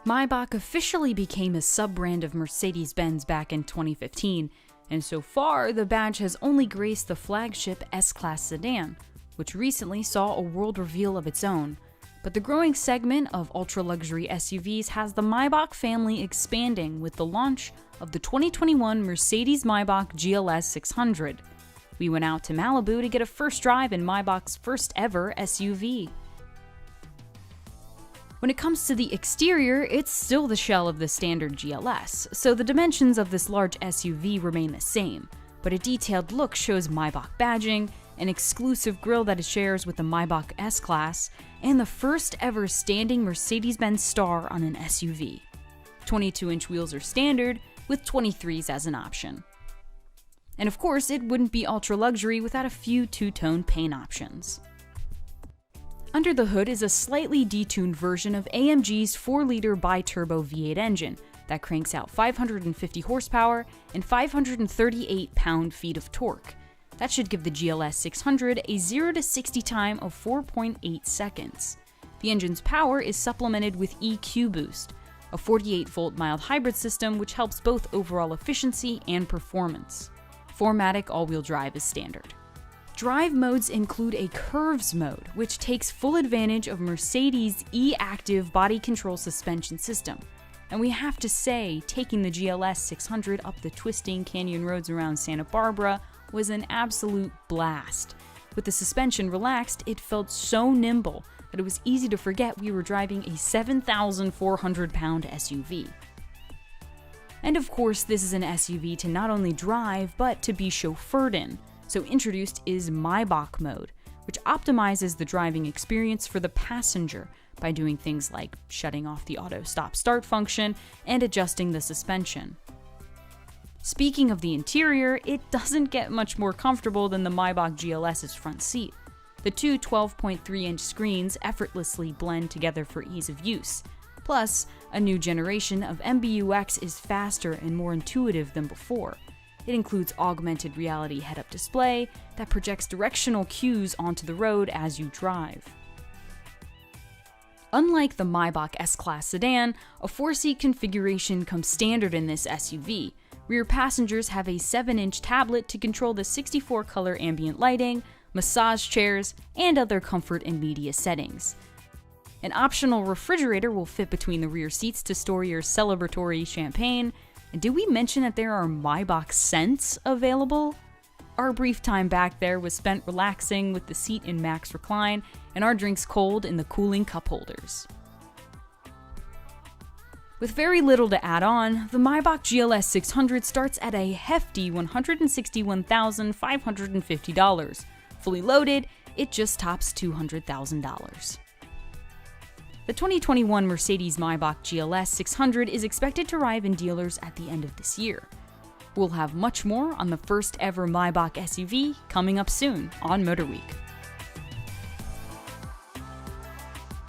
Maybach officially became a sub-brand of Mercedes-Benz back in 2015, and so far the badge has only graced the flagship S-Class sedan, which recently saw a world reveal of its own. But the growing segment of ultra-luxury SUVs has the Maybach family expanding with the launch of the 2021 Mercedes-Maybach GLS 600. We went out to Malibu to get a first drive in Maybach's first ever SUV. When it comes to the exterior, it's still the shell of the standard GLS, so the dimensions of this large SUV remain the same, but a detailed look shows Maybach badging, an exclusive grille that it shares with the Maybach S-Class, and the first ever standing Mercedes-Benz star on an SUV. 22-inch wheels are standard, with 23s as an option. And of course, it wouldn't be ultra-luxury without a few two-tone paint options. Under the hood is a slightly detuned version of AMG's 4-liter bi-turbo V8 engine that cranks out 550 horsepower and 538 pound-feet of torque. That should give the GLS 600 a 0 to 60 time of 4.8 seconds. The engine's power is supplemented with EQ Boost, a 48-volt mild hybrid system which helps both overall efficiency and performance. 4MATIC all-wheel drive is standard. Drive modes include a Curves mode, which takes full advantage of Mercedes' e-active body control suspension system. And we have to say, taking the GLS 600 up the twisting canyon roads around Santa Barbara was an absolute blast. With the suspension relaxed, it felt so nimble that it was easy to forget we were driving a 7,400-pound SUV. And of course, this is an SUV to not only drive, but to be chauffeured in. So introduced is Maybach mode, which optimizes the driving experience for the passenger by doing things like shutting off the auto stop-start function and adjusting the suspension. Speaking of the interior, it doesn't get much more comfortable than the Maybach GLS's front seat. The two 12.3-inch screens effortlessly blend together for ease of use. Plus, a new generation of MBUX is faster and more intuitive than before. It includes augmented reality head-up display that projects directional cues onto the road as you drive. Unlike the Maybach S-Class sedan, a 4-seat configuration comes standard in this SUV. Rear passengers have a 7-inch tablet to control the 64-color ambient lighting, massage chairs, and other comfort and media settings. An optional refrigerator will fit between the rear seats to store your celebratory champagne. And did we mention that there are Maybach scents available? Our brief time back there was spent relaxing with the seat in max recline and our drinks cold in the cooling cup holders. With very little to add on, the Maybach GLS 600 starts at a hefty $161,550. Fully loaded, it just tops $200,000. The 2021 Mercedes-Maybach GLS 600 is expected to arrive in dealers at the end of this year. We'll have much more on the first ever Maybach SUV coming up soon on Motor Week.